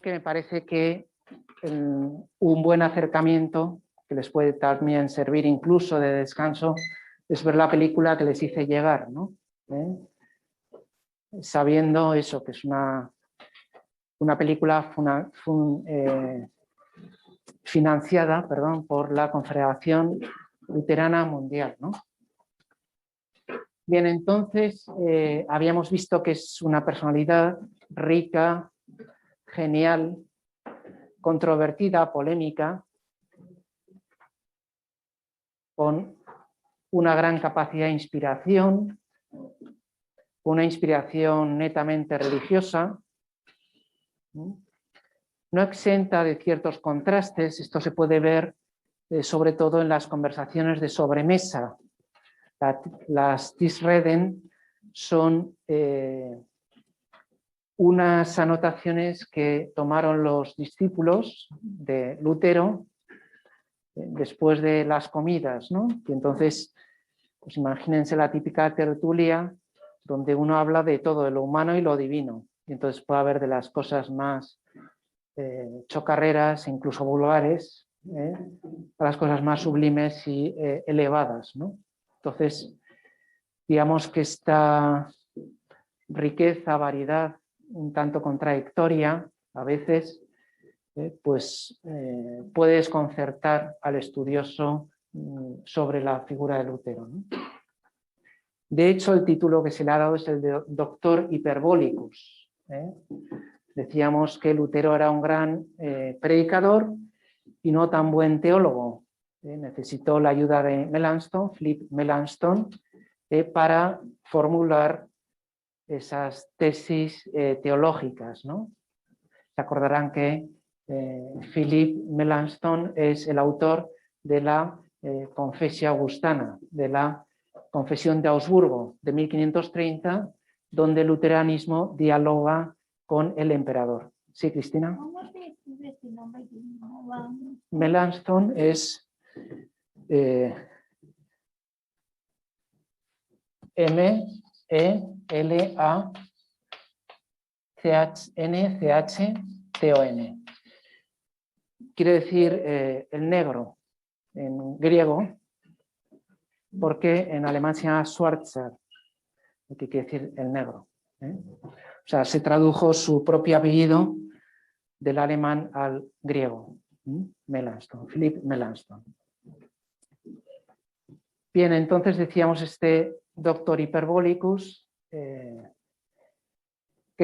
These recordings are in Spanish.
que me parece que un buen acercamiento que les puede también servir incluso de descanso es ver la película que les hice llegar, ¿no? Sabiendo eso, que es una película financiada, perdón, por la Confederación Luterana Mundial, ¿no? Bien, entonces habíamos visto que es una personalidad rica, genial, controvertida, polémica, con una gran capacidad de inspiración, una inspiración netamente religiosa, no exenta de ciertos contrastes. Esto se puede ver sobre todo en las conversaciones de sobremesa. Las Tischreden son unas anotaciones que tomaron los discípulos de Lutero después de las comidas, ¿no? Y entonces, pues imagínense la típica tertulia donde uno habla de todo, de lo humano y lo divino. Y entonces puede haber de las cosas más chocarreras, incluso vulgares, a las cosas más sublimes y elevadas, ¿no? Entonces, digamos que esta riqueza, variedad, un tanto contradictoria, a veces, puede desconcertar al estudioso sobre la figura de Lutero, ¿no? De hecho, el título que se le ha dado es el de Doctor Hyperbolicus. Decíamos que Lutero era un gran predicador y no tan buen teólogo. Necesitó la ayuda de Melanchthon, Philip Melanchthon, para formular esas tesis teológicas, ¿no? Se acordarán que Philip Melanchthon es el autor de la Confesio Augustana, de la Confesión de Augsburgo de 1530, donde el luteranismo dialoga con el emperador. ¿Sí, Cristina? ¿Cómo se escribe este nombre? Melanchthon es M-E-L-A-C-H-N-C-H-T-O-N. Quiere decir el negro en griego, porque en alemán se llama Schwarzer, que quiere decir el negro. O sea, se tradujo su propio apellido del alemán al griego. Melanchthon, Philip Melanchthon. Bien, entonces decíamos este Doctor Hyperbolicus, que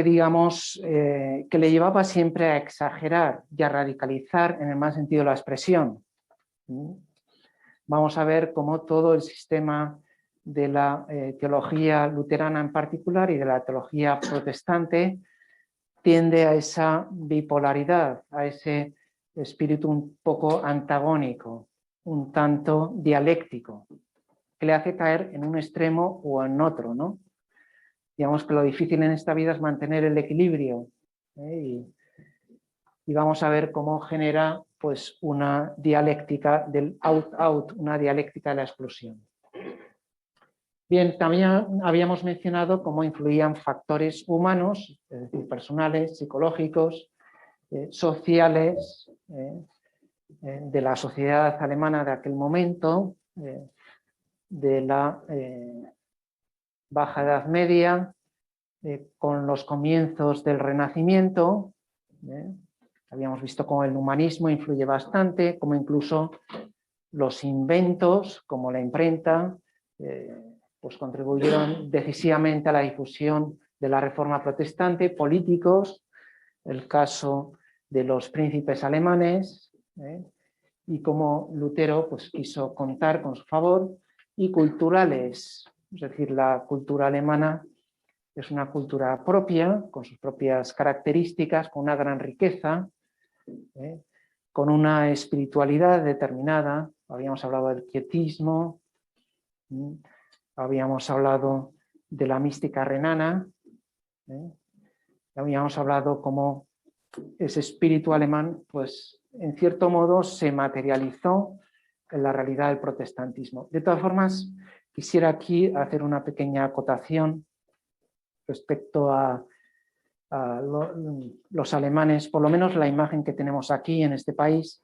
digamos que le llevaba siempre a exagerar y a radicalizar en el mal sentido de la expresión. Vamos a ver cómo todo el sistema de la teología luterana en particular y de la teología protestante tiende a esa bipolaridad, a ese espíritu un poco antagónico, un tanto dialéctico, que le hace caer en un extremo o en otro, ¿no? Digamos que lo difícil en esta vida es mantener el equilibrio, y vamos a ver cómo genera pues una dialéctica del out-out, una dialéctica de la exclusión. Bien, también habíamos mencionado cómo influían factores humanos, es decir, personales, psicológicos, sociales, de la sociedad alemana de aquel momento, de la Baja Edad Media, con los comienzos del Renacimiento. Habíamos visto cómo el humanismo influye bastante, como incluso los inventos, como la imprenta, pues contribuyeron decisivamente a la difusión de la Reforma protestante. Políticos, el caso de los príncipes alemanes, y cómo Lutero pues, quiso contar con su favor, y culturales, es decir, la cultura alemana es una cultura propia, con sus propias características, con una gran riqueza, con una espiritualidad determinada. Habíamos hablado del quietismo, habíamos hablado de la mística renana, habíamos hablado cómo ese espíritu alemán, pues en cierto modo se materializó en la realidad del protestantismo. De todas formas, quisiera aquí hacer una pequeña acotación respecto a los alemanes, por lo menos la imagen que tenemos aquí en este país,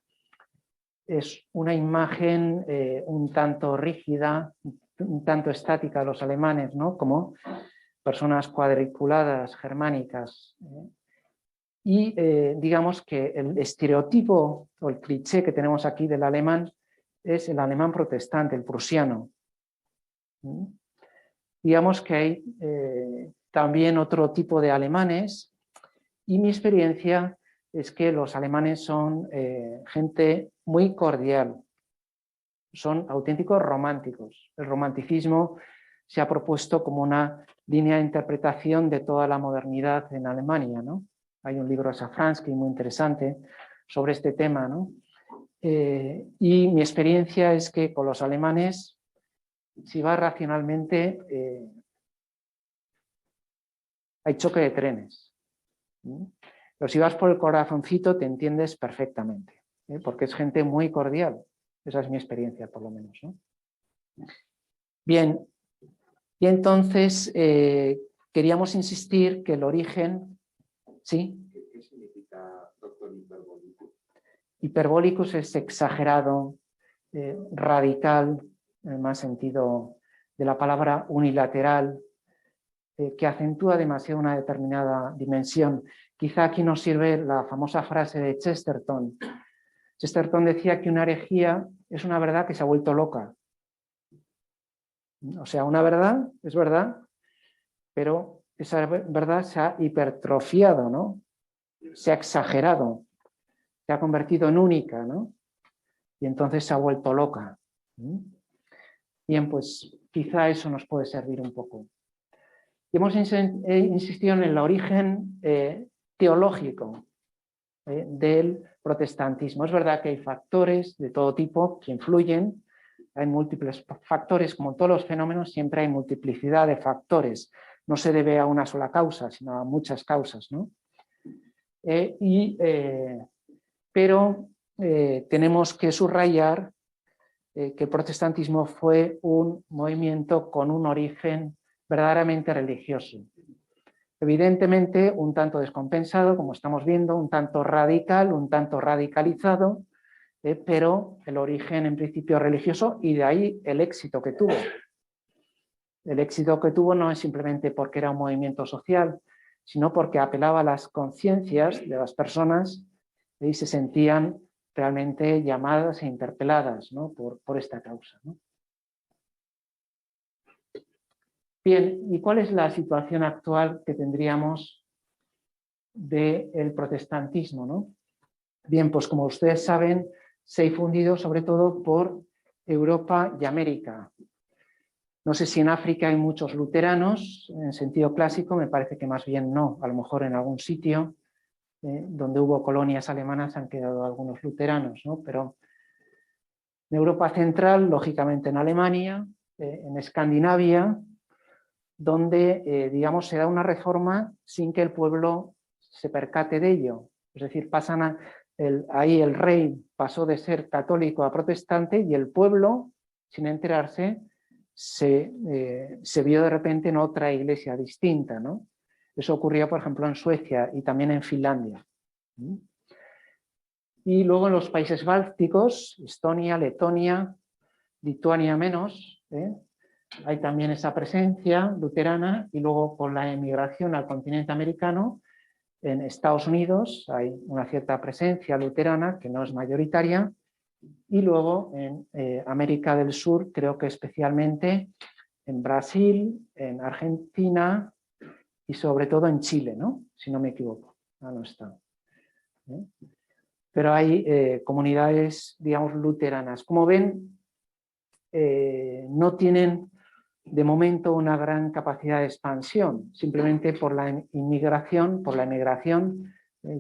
es una imagen un tanto rígida, un tanto estática de los alemanes, ¿no? Como personas cuadriculadas, germánicas. Y digamos que el estereotipo o el cliché que tenemos aquí del alemán es el alemán protestante, el prusiano. Digamos que hay también otro tipo de alemanes, y mi experiencia es que los alemanes son gente muy cordial, son auténticos románticos. El romanticismo se ha propuesto como una línea de interpretación de toda la modernidad en Alemania, ¿no? Hay un libro de Safransky muy interesante sobre este tema, ¿no? Y mi experiencia es que con los alemanes, si vas racionalmente, hay choque de trenes. Pero si vas por el corazoncito te entiendes perfectamente, porque es gente muy cordial. Esa es mi experiencia, por lo menos, ¿no? Bien, y entonces queríamos insistir que el origen... ¿Sí? ¿Qué significa, doctor, hiperbólicus? Hiperbólicus es exagerado, radical, en el más sentido de la palabra, unilateral, que acentúa demasiado una determinada dimensión. Quizá aquí nos sirve la famosa frase de Chesterton. Chesterton decía que una herejía es una verdad que se ha vuelto loca. O sea, una verdad es verdad, pero esa verdad se ha hipertrofiado, ¿no? Se ha exagerado, se ha convertido en única, ¿no? Y entonces se ha vuelto loca. Bien, pues quizá eso nos puede servir un poco. Y hemos insistido en el origen teológico del protestantismo. Es verdad que hay factores de todo tipo que influyen, hay múltiples factores, como en todos los fenómenos, siempre hay multiplicidad de factores. No se debe a una sola causa, sino a muchas causas, ¿no? Pero tenemos que subrayar que el protestantismo fue un movimiento con un origen verdaderamente religioso. Evidentemente, un tanto descompensado, como estamos viendo, un tanto radical, un tanto radicalizado, pero el origen en principio religioso, y de ahí el éxito que tuvo. El éxito que tuvo no es simplemente porque era un movimiento social, sino porque apelaba a las conciencias de las personas y se sentían realmente llamadas e interpeladas, ¿no? por esta causa, ¿no? Bien, ¿y cuál es la situación actual que tendríamos del protestantismo, ¿no? Bien, pues como ustedes saben, se ha difundido sobre todo por Europa y América. No sé si en África hay muchos luteranos, en sentido clásico, me parece que más bien no, a lo mejor en algún sitio donde hubo colonias alemanas han quedado algunos luteranos, ¿no? Pero en Europa Central, lógicamente en Alemania, en Escandinavia, donde, digamos, se da una reforma sin que el pueblo se percate de ello. Es decir, ahí el rey pasó de ser católico a protestante y el pueblo, sin enterarse, se vio de repente en otra iglesia distinta, ¿no? Eso ocurrió, por ejemplo, en Suecia y también en Finlandia. Y luego en los países bálticos, Estonia, Letonia, Lituania menos, hay también esa presencia luterana, y luego con la emigración al continente americano, en Estados Unidos hay una cierta presencia luterana que no es mayoritaria, y luego en América del Sur, creo que especialmente en Brasil, en Argentina y sobre todo en Chile, ¿no? Si no me equivoco. No está. Pero hay comunidades, digamos, luteranas. Como ven, no tienen de momento una gran capacidad de expansión, simplemente por la inmigración, por la emigración,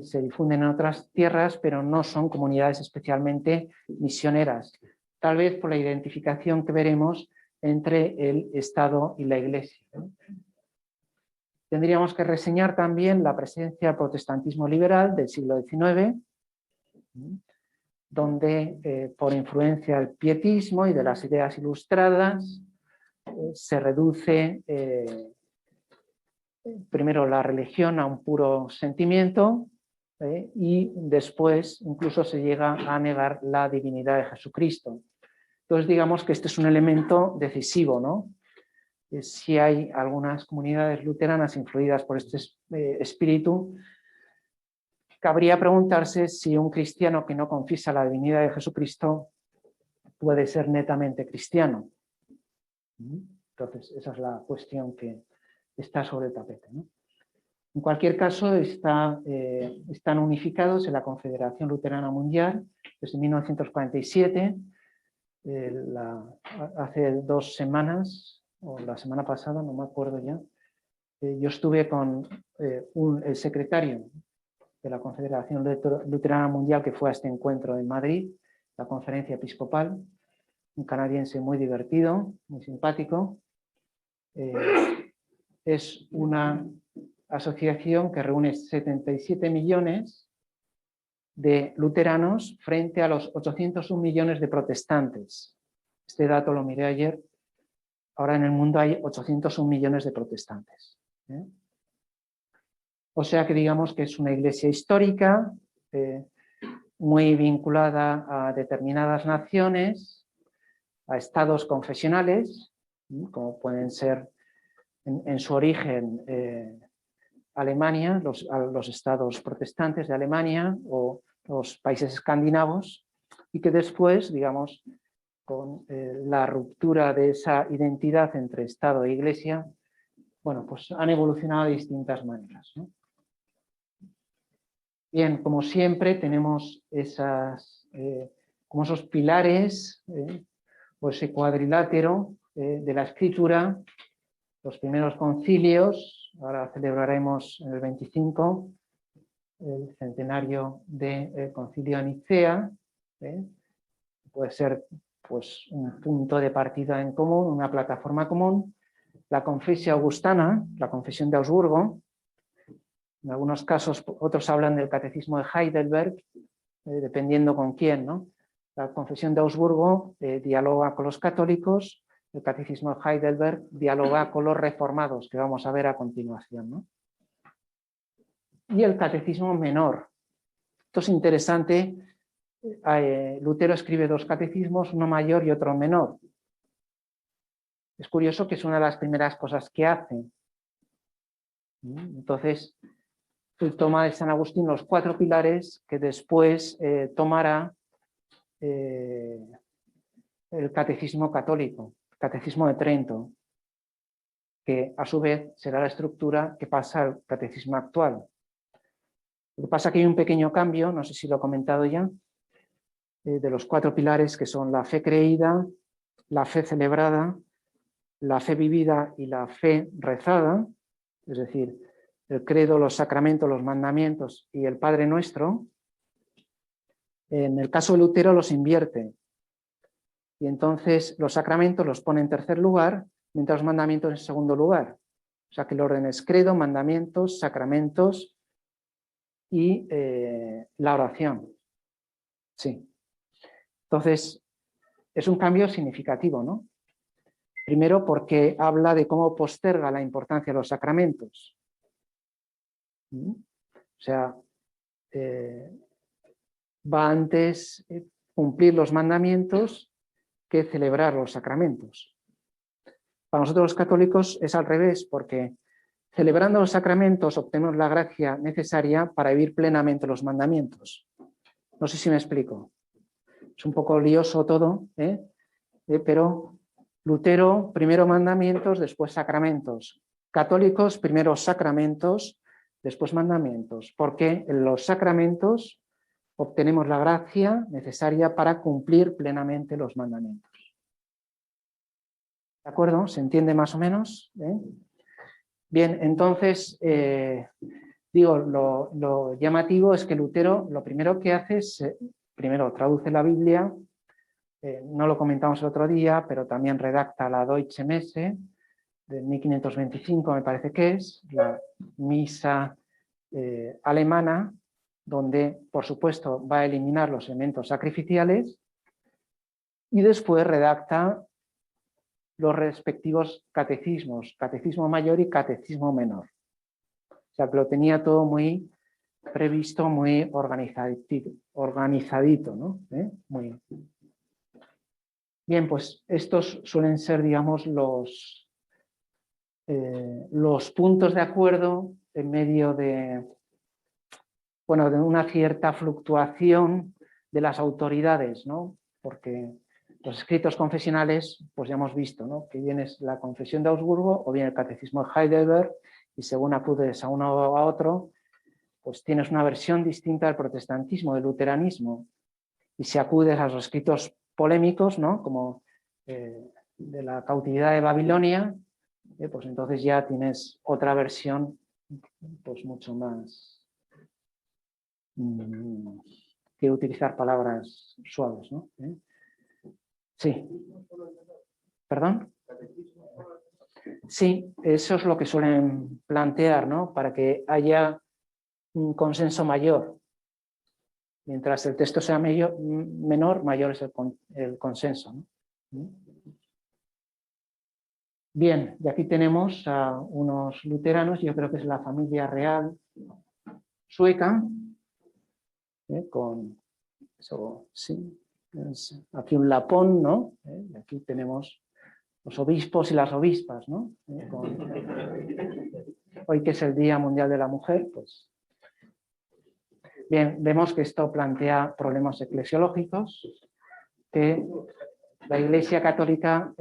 se difunden en otras tierras, pero no son comunidades especialmente misioneras, tal vez por la identificación que veremos entre el Estado y la Iglesia. Tendríamos que reseñar también la presencia del protestantismo liberal del siglo XIX, donde por influencia del pietismo y de las ideas ilustradas se reduce primero la religión a un puro sentimiento, y después incluso se llega a negar la divinidad de Jesucristo. Entonces digamos que este es un elemento decisivo, ¿no? Si hay algunas comunidades luteranas influidas por este espíritu, cabría preguntarse si un cristiano que no confiesa la divinidad de Jesucristo puede ser netamente cristiano. Entonces esa es la cuestión que está sobre el tapete, ¿no? En cualquier caso, están unificados en la Confederación Luterana Mundial desde 1947. Hace 2 semanas, o la semana pasada, no me acuerdo ya, yo estuve con el secretario de la Confederación Luterana Mundial que fue a este encuentro en Madrid, la conferencia episcopal, un canadiense muy divertido, muy simpático. Es una asociación que reúne 77 millones de luteranos frente a los 801 millones de protestantes. Este dato lo miré ayer. Ahora en el mundo hay 801 millones de protestantes. O sea que digamos que es una iglesia histórica, muy vinculada a determinadas naciones, a estados confesionales, como pueden ser en su origen Alemania, los estados protestantes de Alemania o los países escandinavos, y que después, digamos, con la ruptura de esa identidad entre Estado e Iglesia, bueno, pues han evolucionado de distintas maneras, ¿no? Bien, como siempre, tenemos como esos pilares, o ese cuadrilátero de la escritura, los primeros concilios. Ahora celebraremos en el 25 el centenario del concilio de Nicea. Puede ser pues, un punto de partida en común, una plataforma común. La confesio augustana, la confesión de Augsburgo. En algunos casos, otros hablan del catecismo de Heidelberg, dependiendo con quién, ¿no? La confesión de Augsburgo dialoga con los católicos. El catecismo de Heidelberg dialoga con los reformados, que vamos a ver a continuación, ¿no? Y el catecismo menor. Esto es interesante. Lutero escribe 2 catecismos, uno mayor y otro menor. Es curioso que es una de las primeras cosas que hace. Entonces, él toma de San Agustín los 4 pilares que después tomará el catecismo católico, el catecismo de Trento, que a su vez será la estructura que pasa al catecismo actual. Lo que pasa es que hay un pequeño cambio, no sé si lo he comentado ya, de los 4 pilares, que son la fe creída, la fe celebrada, la fe vivida y la fe rezada, es decir, el credo, los sacramentos, los mandamientos y el Padre Nuestro. En el caso de Lutero los invierte, y entonces los sacramentos los pone en tercer lugar, mientras los mandamientos en segundo lugar. O sea que el orden es credo, mandamientos, sacramentos y la oración. Sí. Entonces, es un cambio significativo, ¿no? Primero porque habla de cómo posterga la importancia de los sacramentos. O sea, va antes cumplir los mandamientos que celebrar los sacramentos. Para nosotros los católicos es al revés, porque celebrando los sacramentos obtenemos la gracia necesaria para vivir plenamente los mandamientos. No sé si me explico. Es un poco lioso todo, pero Lutero, primero mandamientos, después sacramentos. Católicos, primero sacramentos, después mandamientos, porque en los sacramentos obtenemos la gracia necesaria para cumplir plenamente los mandamientos. ¿De acuerdo? ¿Se entiende más o menos? Bien, entonces, digo, lo llamativo es que Lutero lo primero que hace es, primero traduce la Biblia, no lo comentamos el otro día, pero también redacta la Deutsche Messe, de 1525 me parece que es, la misa alemana, donde, por supuesto, va a eliminar los elementos sacrificiales, y después redacta los respectivos catecismos, catecismo mayor y catecismo menor. sea, que lo tenía todo muy previsto, muy organizadito, ¿no? Muy bien, pues estos suelen ser, digamos, los puntos de acuerdo en medio de, bueno, de una cierta fluctuación de las autoridades, ¿no? Porque los escritos confesionales, pues ya hemos visto, ¿no? Que bien es la Confesión de Augsburgo o bien el Catecismo de Heidelberg, y según acudes a uno o a otro, pues tienes una versión distinta del protestantismo, del luteranismo. Y si acudes a los escritos polémicos, ¿no? Como de la cautividad de Babilonia, pues entonces ya tienes otra versión pues mucho más... quiero utilizar palabras suaves, ¿no? Sí. ¿Perdón? Sí, eso es lo que suelen plantear, ¿no? Para que haya un consenso mayor. Mientras el texto sea menor, mayor es el consenso, ¿no? Bien, y aquí tenemos a unos luteranos, yo creo que es la familia real sueca, con eso, sí, aquí un lapón, ¿no? Y aquí tenemos los obispos y las obispas, ¿no? Hoy que es el Día Mundial de la Mujer, pues... Bien, vemos que esto plantea problemas eclesiológicos que la Iglesia Católica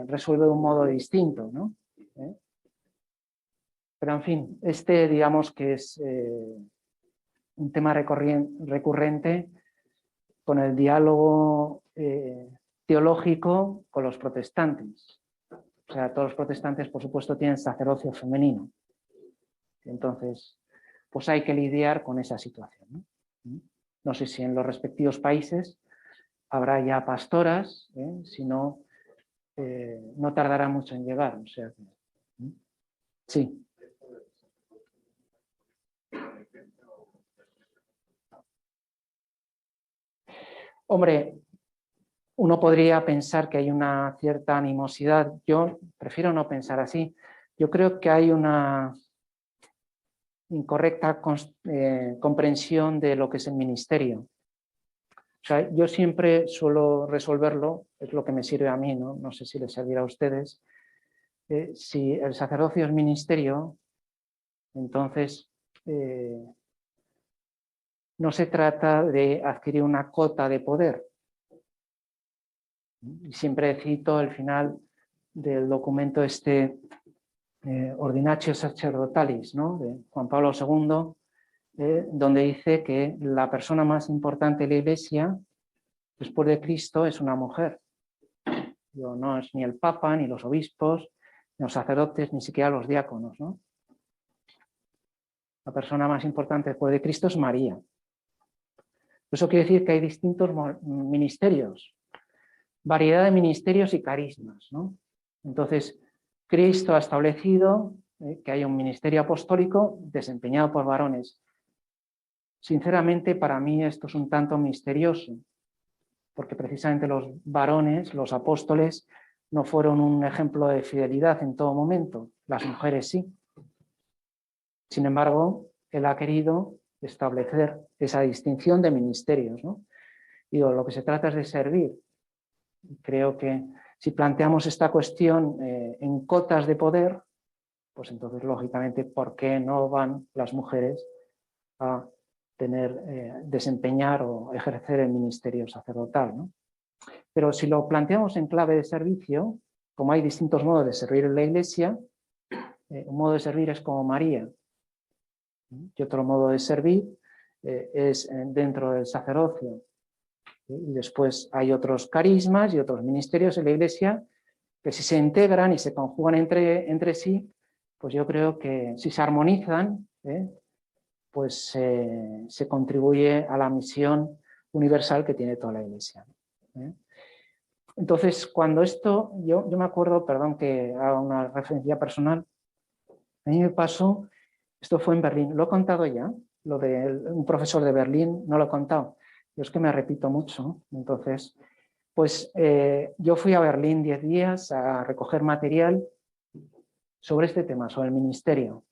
resuelve de un modo distinto, ¿no? Pero en fin, este digamos que es un tema recurrente con el diálogo teológico con los protestantes. O sea, todos los protestantes, por supuesto, tienen sacerdocio femenino. Entonces, pues hay que lidiar con esa situación, ¿no? No sé si en los respectivos países habrá ya pastoras, si no, no tardará mucho en llegar. O sea, sí. Hombre, uno podría pensar que hay una cierta animosidad. Yo prefiero no pensar así. Yo creo que hay una incorrecta comprensión de lo que es el ministerio. O sea, yo siempre suelo resolverlo, es lo que me sirve a mí, ¿no? No sé si les servirá a ustedes. Si el sacerdocio es ministerio, entonces no se trata de adquirir una cota de poder. Y siempre cito el final del documento Ordinatio Sacerdotalis, ¿no? De Juan Pablo II, donde dice que la persona más importante de la Iglesia, después de Cristo, es una mujer. No es ni el Papa, ni los obispos, ni los sacerdotes, ni siquiera los diáconos, ¿no? La persona más importante después de Cristo es María. Eso quiere decir que hay distintos ministerios, variedad de ministerios y carismas, ¿no? Entonces, Cristo ha establecido que hay un ministerio apostólico desempeñado por varones. Sinceramente, para mí esto es un tanto misterioso, porque precisamente los varones, los apóstoles, no fueron un ejemplo de fidelidad en todo momento, las mujeres sí. Sin embargo, él ha querido establecer esa distinción de ministerios, ¿no? Digo, lo que se trata es de servir. Creo que si planteamos esta cuestión en cotas de poder, pues entonces, lógicamente, ¿por qué no van las mujeres a desempeñar o ejercer el ministerio sacerdotal, ¿no? Pero si lo planteamos en clave de servicio, como hay distintos modos de servir en la Iglesia, un modo de servir es como María, y otro modo de servir es dentro del sacerdocio. Y después hay otros carismas y otros ministerios en la Iglesia que si se integran y se conjugan entre sí, pues yo creo que si se armonizan, pues se contribuye a la misión universal que tiene toda la Iglesia. Entonces, cuando esto, yo me acuerdo, perdón que haga una referencia personal, a mí me pasó, esto fue en Berlín, lo he contado ya, lo de un profesor de Berlín, no lo he contado, yo es que me repito mucho, entonces, pues yo fui a Berlín 10 días a recoger material sobre este tema, sobre el ministerio.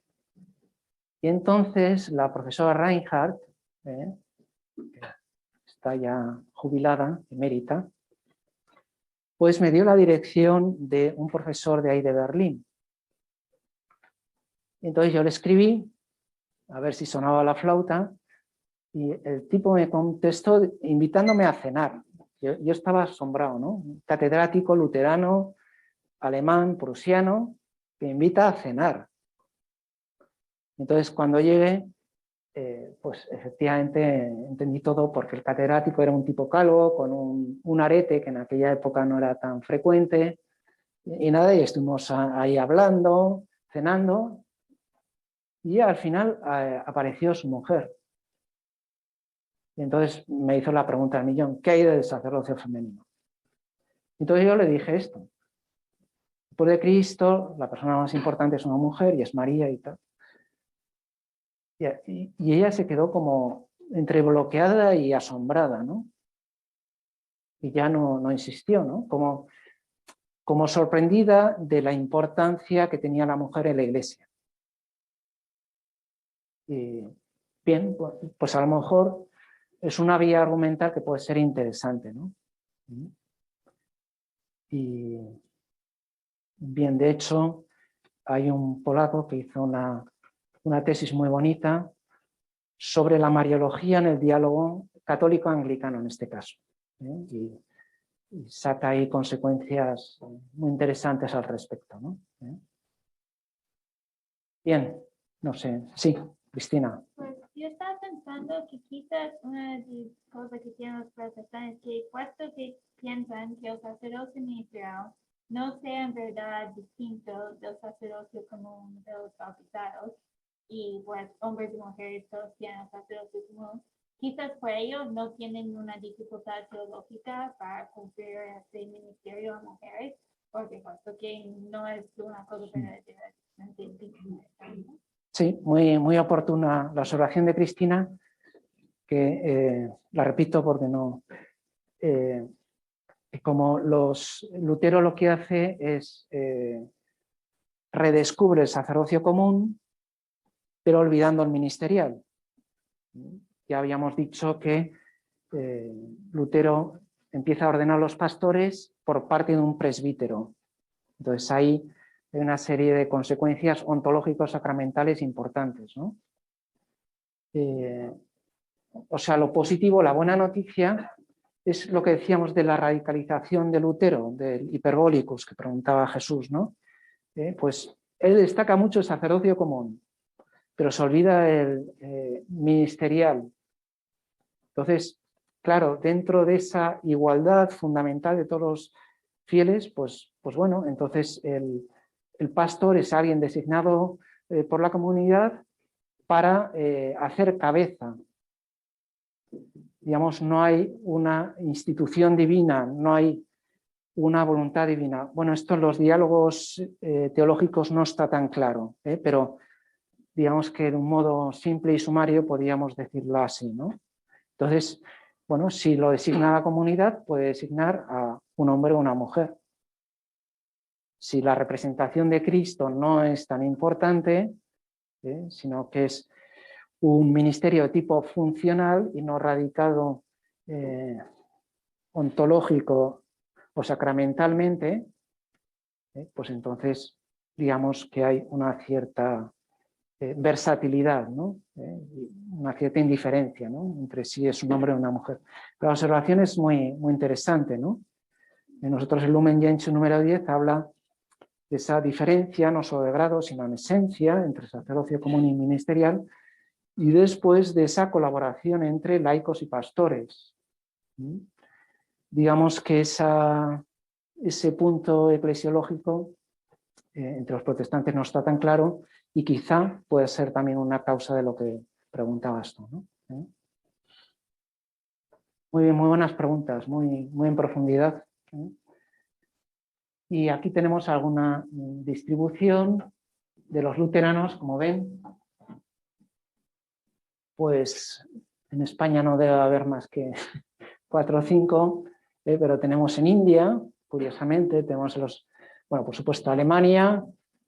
Y entonces la profesora Reinhardt, que está ya jubilada, emérita, pues me dio la dirección de un profesor de ahí de Berlín. Entonces yo le escribí, a ver si sonaba la flauta, y el tipo me contestó invitándome a cenar. Yo estaba asombrado, ¿no? Un catedrático luterano, alemán, prusiano, que invita a cenar. Entonces cuando llegué, pues efectivamente entendí todo, porque el catedrático era un tipo calvo, con un arete que en aquella época no era tan frecuente, y nada, y estuvimos ahí hablando, cenando, y al final apareció su mujer. Y entonces me hizo la pregunta del millón: ¿qué hay del sacerdocio femenino? Entonces yo le dije esto: después de Cristo, la persona más importante es una mujer y es María y tal. Y ella se quedó como entre bloqueada y asombrada, ¿no? Y ya no insistió, ¿no? Como sorprendida de la importancia que tenía la mujer en la Iglesia. Y bien, pues a lo mejor es una vía argumental que puede ser interesante, ¿no? Y bien, de hecho, hay un polaco que hizo una tesis muy bonita sobre la mariología en el diálogo católico-anglicano, en este caso. Y saca ahí consecuencias muy interesantes al respecto, ¿no? Bien, no sé. Sí, Cristina. Pues yo estaba pensando que quizás una de las cosas que tienen los protestantes, que puesto que piensan que el sacerdocio ministerial no sea en verdad distinto del sacerdocio común de los bautizados, y pues hombres y mujeres todos tienen el sacerdocio común, quizás por ello no tienen una dificultad teológica para cumplir este ministerio a mujeres, porque puesto que no es una cosa verdaderamente distinta, ¿no? Sí, muy oportuna la observación de Cristina, que la repito porque no... como Lutero lo que hace es redescubre el sacerdocio común, pero olvidando el ministerial. Ya habíamos dicho que Lutero empieza a ordenar a los pastores por parte de un presbítero. Entonces ahí hay una serie de consecuencias ontológicos sacramentales importantes, ¿no? O sea, lo positivo, la buena noticia, es lo que decíamos de la radicalización de Lutero, del hiperbólicus, que preguntaba Jesús, ¿no? Pues él destaca mucho el sacerdocio común, pero se olvida el ministerial. Entonces, claro, dentro de esa igualdad fundamental de todos los fieles, pues bueno, entonces el pastor es alguien designado por la comunidad para hacer cabeza. Digamos, no hay una institución divina, no hay una voluntad divina. Bueno, esto en los diálogos teológicos no está tan claro, pero digamos que de un modo simple y sumario podríamos decirlo así, ¿no? Entonces, bueno, si lo designa la comunidad, puede designar a un hombre o una mujer. Si la representación de Cristo no es tan importante, sino que es un ministerio de tipo funcional y no radicado ontológico o sacramentalmente, pues entonces digamos que hay una cierta versatilidad, ¿no? Una cierta indiferencia, ¿no? Entre si es un hombre o una mujer. Pero la observación es muy interesante, ¿no? Nosotros el Lumen Gentium número 10 habla de esa diferencia, no solo de grado, sino en esencia, entre sacerdocio común y ministerial, y después de esa colaboración entre laicos y pastores. Digamos que ese punto eclesiológico entre los protestantes no está tan claro, y quizá puede ser también una causa de lo que preguntabas tú, ¿no? Muy bien, muy buenas preguntas, muy en profundidad. Y aquí tenemos alguna distribución de los luteranos, como ven. Pues en España no debe haber más que 4 o 5, pero tenemos en India, curiosamente, tenemos bueno, por supuesto Alemania,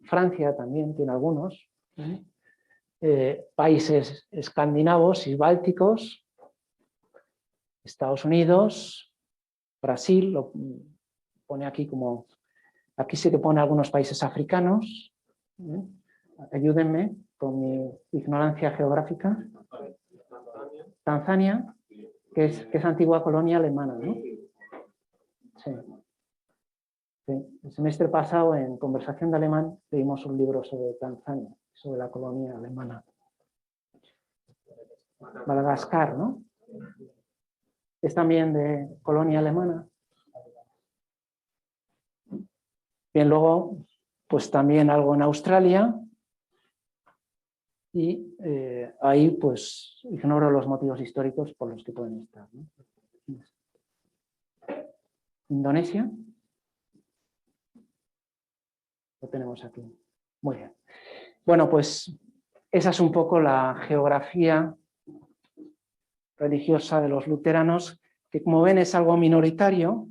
Francia también tiene algunos, países escandinavos y bálticos, Estados Unidos, Brasil, lo pone aquí como, aquí sí que pone algunos países africanos. Ayúdenme con mi ignorancia geográfica. Tanzania, que es antigua colonia alemana, ¿no? Sí. Sí. El semestre pasado, en Conversación de Alemán, leímos un libro sobre Tanzania, sobre la colonia alemana. Madagascar, ¿no? Es también de colonia alemana. Bien, luego, pues también algo en Australia. Y ahí, pues, ignoro los motivos históricos por los que pueden estar, ¿no? Indonesia. Lo tenemos aquí. Muy bien. Bueno, pues esa es un poco la geografía religiosa de los luteranos, que como ven es algo minoritario,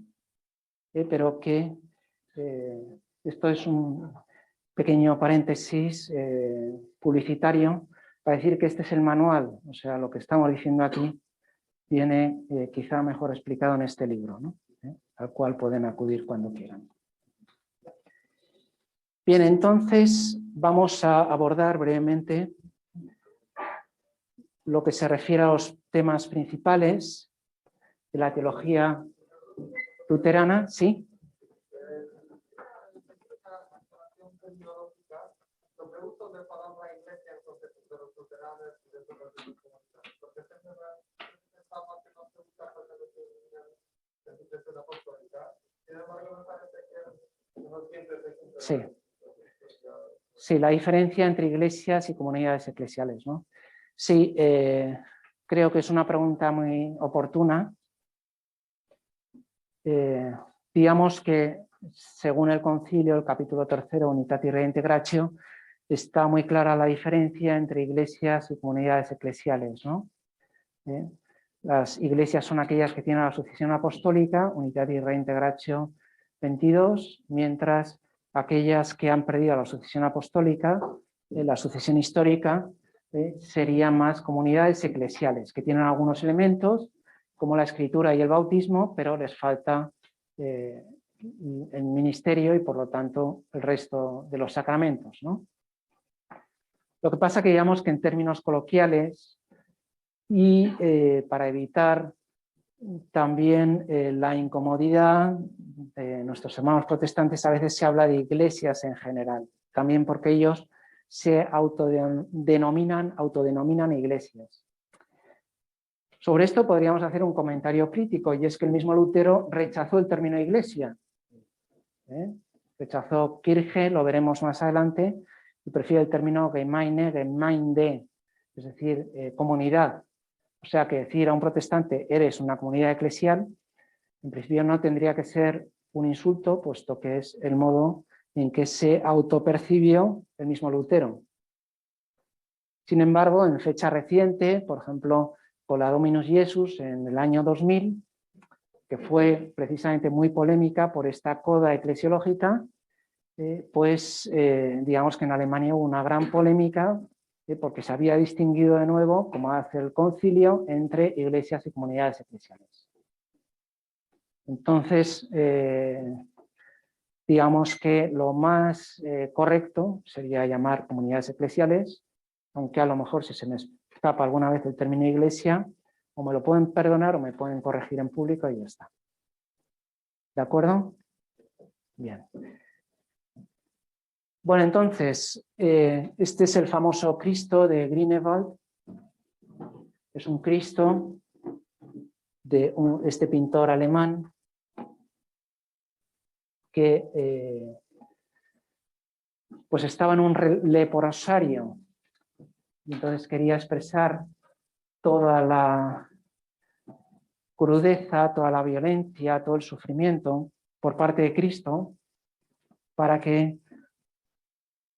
pero que esto es un pequeño paréntesis publicitario para decir que este es el manual, o sea, lo que estamos diciendo aquí viene quizá mejor explicado en este libro, ¿no? Al cual pueden acudir cuando quieran. Bien, entonces vamos a abordar brevemente lo que se refiere a los temas principales de la teología luterana, ¿sí? Sí. Sí, la diferencia entre iglesias y comunidades eclesiales, ¿no? Sí, creo que es una pregunta muy oportuna. Digamos que según el concilio, el capítulo 3, Unitatis Reintegratio, está muy clara la diferencia entre iglesias y comunidades eclesiales, ¿no? Las iglesias son aquellas que tienen la sucesión apostólica, Unitatis Reintegratio 22, mientras aquellas que han perdido la sucesión apostólica, la sucesión histórica, serían más comunidades eclesiales, que tienen algunos elementos, como la escritura y el bautismo, pero les falta el ministerio y, por lo tanto, el resto de los sacramentos, ¿no? Lo que pasa que digamos que en términos coloquiales y para evitar también la incomodidad de nuestros hermanos protestantes, a veces se habla de iglesias en general, también porque ellos se autodenominan iglesias. Sobre esto podríamos hacer un comentario crítico, y es que el mismo Lutero rechazó el término iglesia. Rechazó Kirche, lo veremos más adelante, y prefiere el término Gemeinde, es decir, comunidad. O sea que decir a un protestante eres una comunidad eclesial, en principio no tendría que ser un insulto, puesto que es el modo en que se autopercibió el mismo Lutero. Sin embargo, en fecha reciente, por ejemplo, con la Dominus Jesus en el año 2000, que fue precisamente muy polémica por esta coda eclesiológica, pues digamos que en Alemania hubo una gran polémica porque se había distinguido de nuevo, como hace el concilio, entre iglesias y comunidades eclesiales. Entonces, digamos que lo más correcto sería llamar comunidades eclesiales, aunque a lo mejor si se me escapa alguna vez el término iglesia, o me lo pueden perdonar o me pueden corregir en público y ya está. ¿De acuerdo? Bien. Bueno, entonces, este es el famoso Cristo de Grünewald. Es un Cristo de este pintor alemán que pues estaba en un leprosario y entonces quería expresar toda la crudeza, toda la violencia, todo el sufrimiento por parte de Cristo para que,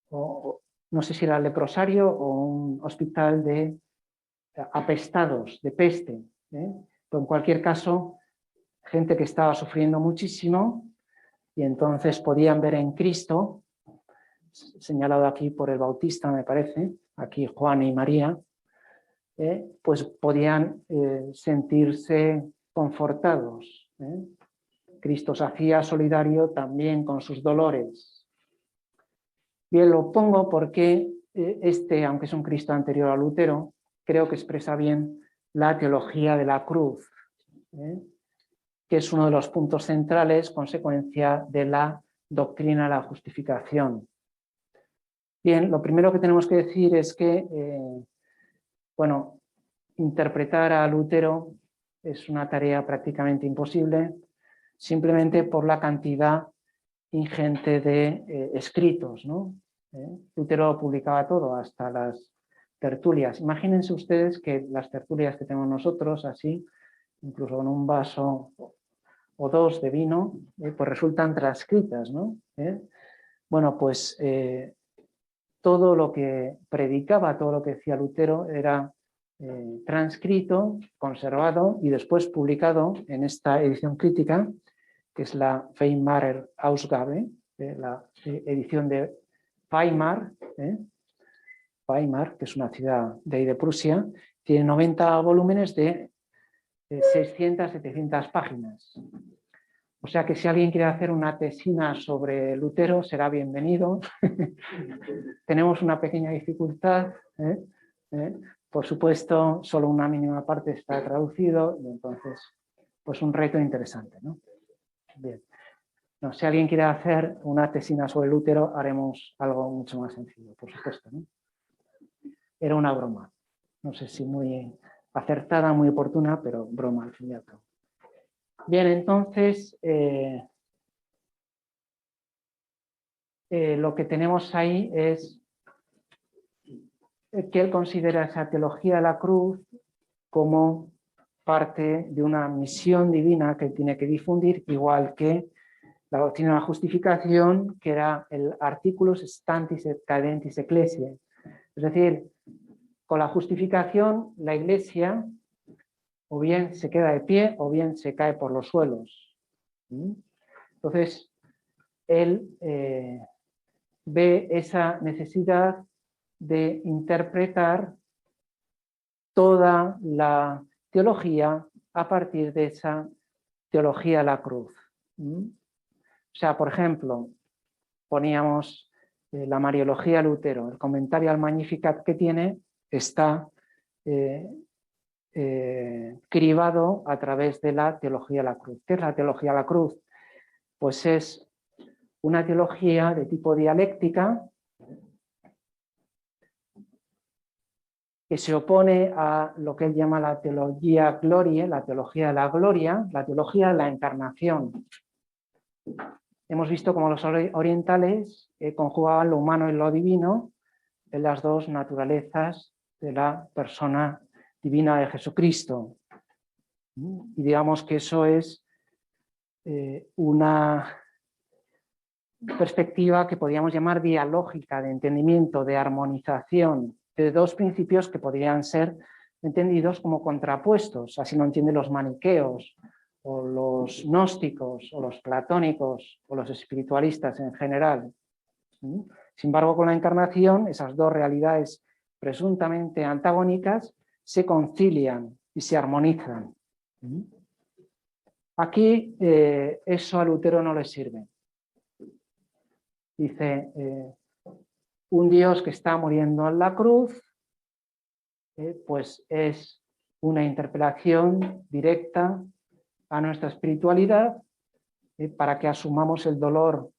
no sé si era leprosario o un hospital de apestados, de peste, pero en cualquier caso, gente que estaba sufriendo muchísimo y entonces podían ver en Cristo, señalado aquí por el Bautista, me parece, aquí Juan y María, pues podían sentirse confortados. Cristo se hacía solidario también con sus dolores. Bien, lo pongo porque aunque es un Cristo anterior a Lutero, creo que expresa bien la teología de la cruz, que es uno de los puntos centrales, consecuencia de la doctrina de la justificación. Bien, lo primero que tenemos que decir es que, bueno, interpretar a Lutero es una tarea prácticamente imposible, simplemente por la cantidad ingente de escritos, ¿no? Lutero publicaba todo, hasta las tertulias. Imagínense ustedes que las tertulias que tenemos nosotros, así, incluso con un vaso o dos de vino, pues resultan transcritas, ¿no? Bueno, pues todo lo que predicaba, todo lo que decía Lutero era transcrito, conservado y después publicado en esta edición crítica, que es la Weimarer Ausgabe, la edición de Weimar, Weimar, que es una ciudad de ahí de Prusia, tiene 90 volúmenes de 600, 700 páginas. O sea que si alguien quiere hacer una tesina sobre Lutero, será bienvenido. Tenemos una pequeña dificultad. Por supuesto, solo una mínima parte está traducido, y entonces, pues un reto interesante, ¿no? Bien. No, si alguien quiere hacer una tesina sobre Lutero, haremos algo mucho más sencillo, por supuesto, ¿no? Era una broma. No sé si muy acertada, muy oportuna, pero broma al fin y al cabo. Bien, entonces, lo que tenemos ahí es que él considera esa teología de la cruz como parte de una misión divina que tiene que difundir, igual que la doctrina de la justificación, que era el articulus standis et cadentis ecclesiae. Es decir, con la justificación, la Iglesia o bien se queda de pie o bien se cae por los suelos. Entonces, él ve esa necesidad de interpretar toda la teología a partir de esa teología de la cruz. O sea, por ejemplo, poníamos la Mariología de Lutero, el comentario al Magnificat que tiene está cribado a través de la teología de la cruz. ¿Qué es la teología de la cruz? Pues es una teología de tipo dialéctica que se opone a lo que él llama la teología glorie, la teología de la gloria, la teología de la encarnación. Hemos visto cómo los orientales conjugaban lo humano y lo divino en las dos naturalezas de la persona divina de Jesucristo. Y digamos que eso es una perspectiva que podríamos llamar dialógica, de entendimiento, de armonización, de dos principios que podrían ser entendidos como contrapuestos. Así lo entienden los maniqueos, o los gnósticos, o los platónicos, o los espiritualistas en general. Sin embargo, con la encarnación, esas dos realidades presuntamente antagónicas se concilian y se armonizan. Aquí eso a Lutero no le sirve. Dice, un Dios que está muriendo en la cruz, pues es una interpelación directa a nuestra espiritualidad para que asumamos el dolor,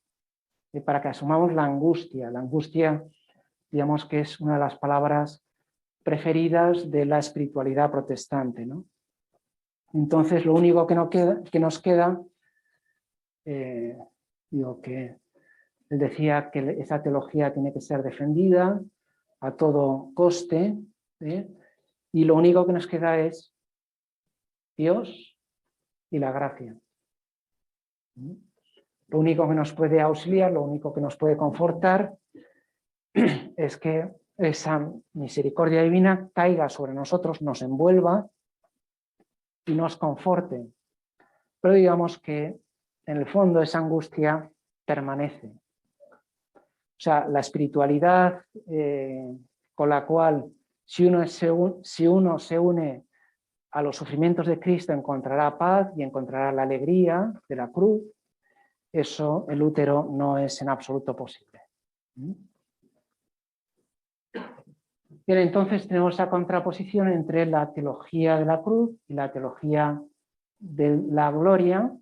para que asumamos la angustia. La angustia, digamos que es una de las palabras preferidas de la espiritualidad protestante, ¿no? Entonces, lo único que nos queda, digo que él decía que esa teología tiene que ser defendida a todo coste, y lo único que nos queda es Dios y la gracia. Lo único que nos puede auxiliar, lo único que nos puede confortar es que esa misericordia divina caiga sobre nosotros, nos envuelva y nos conforte. Pero digamos que en el fondo esa angustia permanece. O sea, la espiritualidad con la cual si uno se une a los sufrimientos de Cristo encontrará paz y encontrará la alegría de la cruz, eso en Lutero no es en absoluto posible. Bien, entonces tenemos esa contraposición entre la teología de la cruz y la teología de la gloria,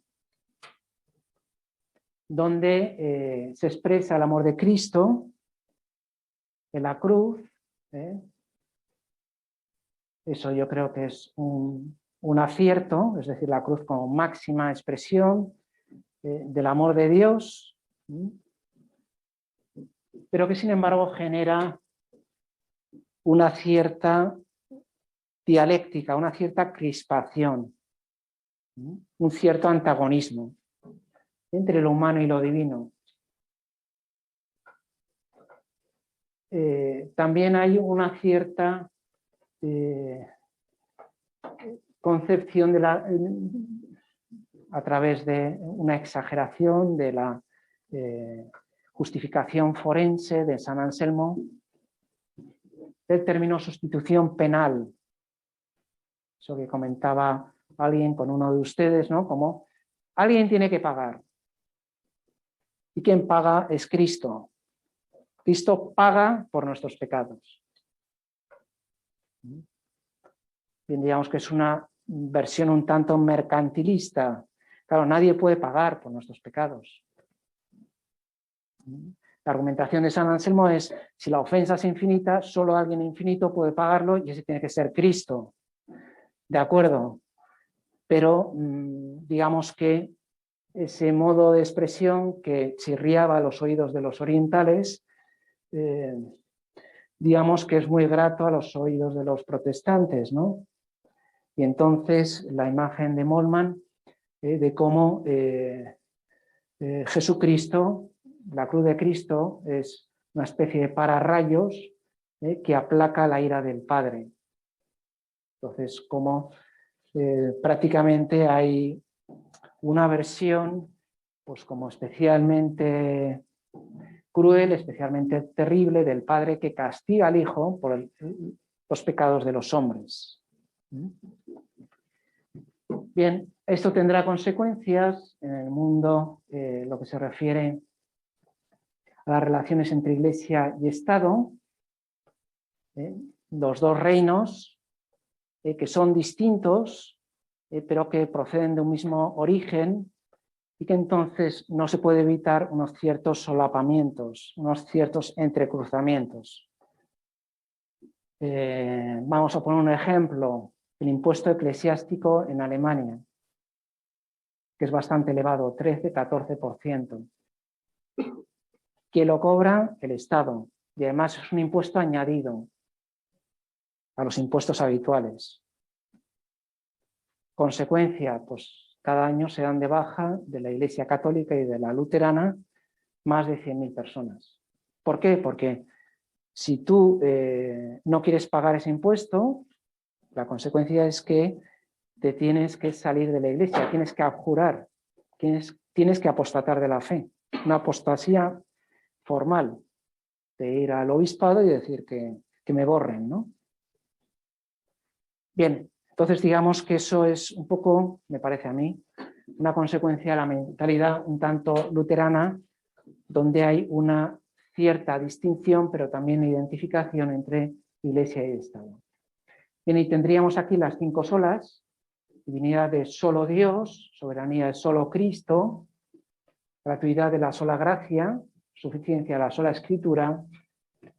donde se expresa el amor de Cristo en la cruz. Eso yo creo que es un acierto, es decir, la cruz como máxima expresión del amor de Dios, pero que sin embargo genera una cierta dialéctica, una cierta crispación, un cierto antagonismo entre lo humano y lo divino. También hay una cierta concepción a través de una exageración de la justificación forense de San Anselmo del término sustitución penal. Eso que comentaba alguien con uno de ustedes, ¿no? Como alguien tiene que pagar. Y quien paga es Cristo. Cristo paga por nuestros pecados. Bien, digamos que es una versión un tanto mercantilista. Claro, nadie puede pagar por nuestros pecados. La argumentación de San Anselmo es, si la ofensa es infinita, solo alguien infinito puede pagarlo y ese tiene que ser Cristo. De acuerdo, pero digamos que ese modo de expresión que chirriaba a los oídos de los orientales, digamos que es muy grato a los oídos de los protestantes, ¿no? Y entonces la imagen de Moltmann de cómo Jesucristo, la cruz de Cristo, es una especie de pararrayos que aplaca la ira del Padre. Entonces, como prácticamente hay una versión, pues como especialmente cruel, especialmente terrible del Padre que castiga al Hijo por los pecados de los hombres. Bien, esto tendrá consecuencias en el mundo, lo que se refiere a las relaciones entre Iglesia y Estado, los dos reinos que son distintos, pero que proceden de un mismo origen y que entonces no se puede evitar unos ciertos solapamientos, unos ciertos entrecruzamientos. Vamos a poner un ejemplo, el impuesto eclesiástico en Alemania, que es bastante elevado, 13-14%. Que lo cobra el Estado y además es un impuesto añadido a los impuestos habituales. Consecuencia, pues cada año se dan de baja de la Iglesia Católica y de la Luterana más de 100.000 personas. ¿Por qué? Porque si tú no quieres pagar ese impuesto, la consecuencia es que te tienes que salir de la Iglesia, tienes que abjurar, tienes que apostatar de la fe. Una apostasía formal, de ir al obispado y decir que me borren, ¿no? Bien, entonces digamos que eso es un poco, me parece a mí, una consecuencia de la mentalidad un tanto luterana, donde hay una cierta distinción, pero también identificación entre Iglesia y Estado. Bien, y tendríamos aquí las 5 solas: divinidad de solo Dios, soberanía de solo Cristo, gratuidad de la sola gracia, suficiencia de la sola escritura,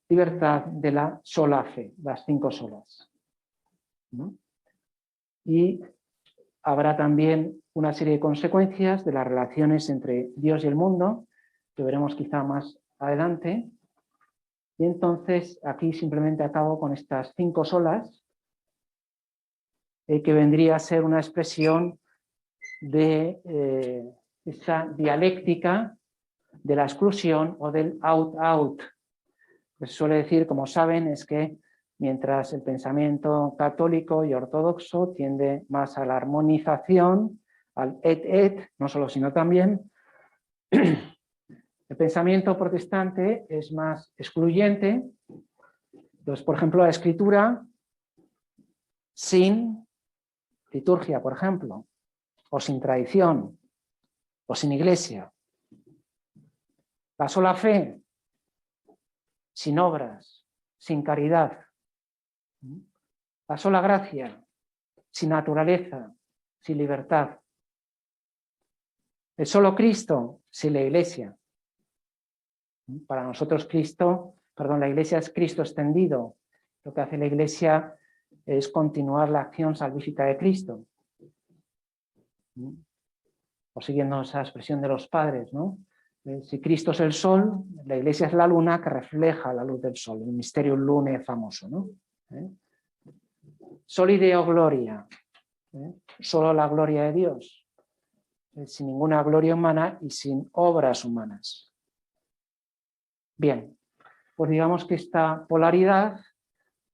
libertad de la sola fe, las 5 solas. ¿No? Y habrá también una serie de consecuencias de las relaciones entre Dios y el mundo, que veremos quizá más adelante. Y entonces aquí simplemente acabo con estas 5 solas, que vendría a ser una expresión de esa dialéctica de la exclusión o del out-out. Lo que se suele decir, como saben, es que mientras el pensamiento católico y ortodoxo tiende más a la armonización, al et, no solo sino también, el pensamiento protestante es más excluyente Entonces, por ejemplo, la escritura sin liturgia, por ejemplo, o sin tradición, o sin iglesia. La sola fe, sin obras, sin caridad. La sola gracia, sin naturaleza, sin libertad. El solo Cristo, sin la iglesia. Para nosotros la iglesia es Cristo extendido. Lo que hace la iglesia es continuar la acción salvífica de Cristo. O siguiendo esa expresión de los padres, ¿no? Si Cristo es el sol, la iglesia es la luna que refleja la luz del sol, el misterio lune famoso, ¿no? Soli Deo gloria, solo la gloria de Dios, sin ninguna gloria humana y sin obras humanas. Bien, pues digamos que esta polaridad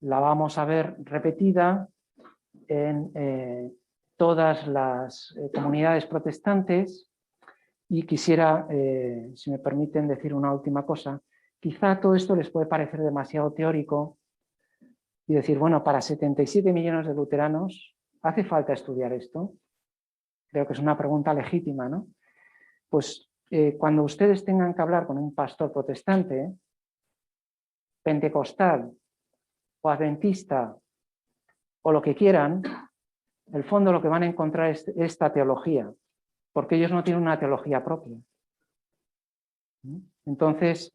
la vamos a ver repetida en todas las comunidades protestantes. Y quisiera, si me permiten decir una última cosa, quizá todo esto les puede parecer demasiado teórico y decir, bueno, para 77 millones de luteranos, ¿hace falta estudiar esto? Creo que es una pregunta legítima, ¿no? Pues cuando ustedes tengan que hablar con un pastor protestante, pentecostal o adventista o lo que quieran, en el fondo lo que van a encontrar es esta teología, porque ellos no tienen una teología propia. Entonces,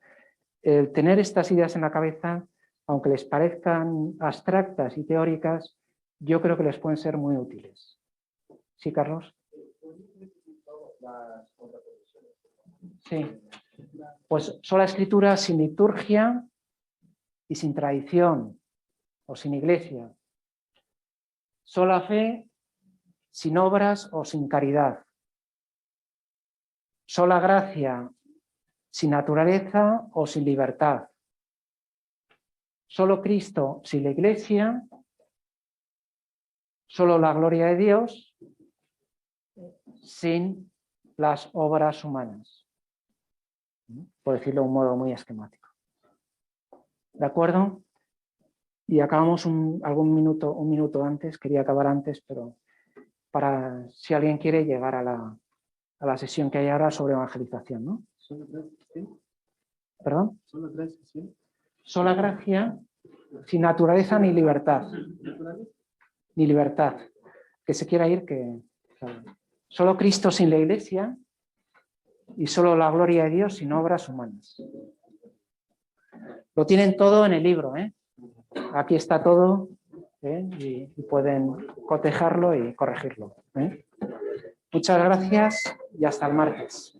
el tener estas ideas en la cabeza, aunque les parezcan abstractas y teóricas, yo creo que les pueden ser muy útiles. ¿Sí, Carlos? Sí. Pues sola escritura sin liturgia y sin tradición o sin iglesia. Sola fe sin obras o sin caridad. Sola gracia sin naturaleza o sin libertad. Solo Cristo sin la iglesia. Solo la gloria de Dios sin las obras humanas. Por decirlo de un modo muy esquemático. ¿De acuerdo? Y acabamos un minuto antes, quería acabar antes, pero para si alguien quiere llegar a la sesión que hay ahora sobre evangelización, ¿no? ¿Perdón? Sola gracia, sin naturaleza ni libertad. Ni libertad. Que se quiera ir, que... Solo Cristo sin la iglesia y solo la gloria de Dios sin obras humanas. Lo tienen todo en el libro, ¿eh? Aquí está todo, y pueden cotejarlo y corregirlo. Muchas gracias y hasta el martes.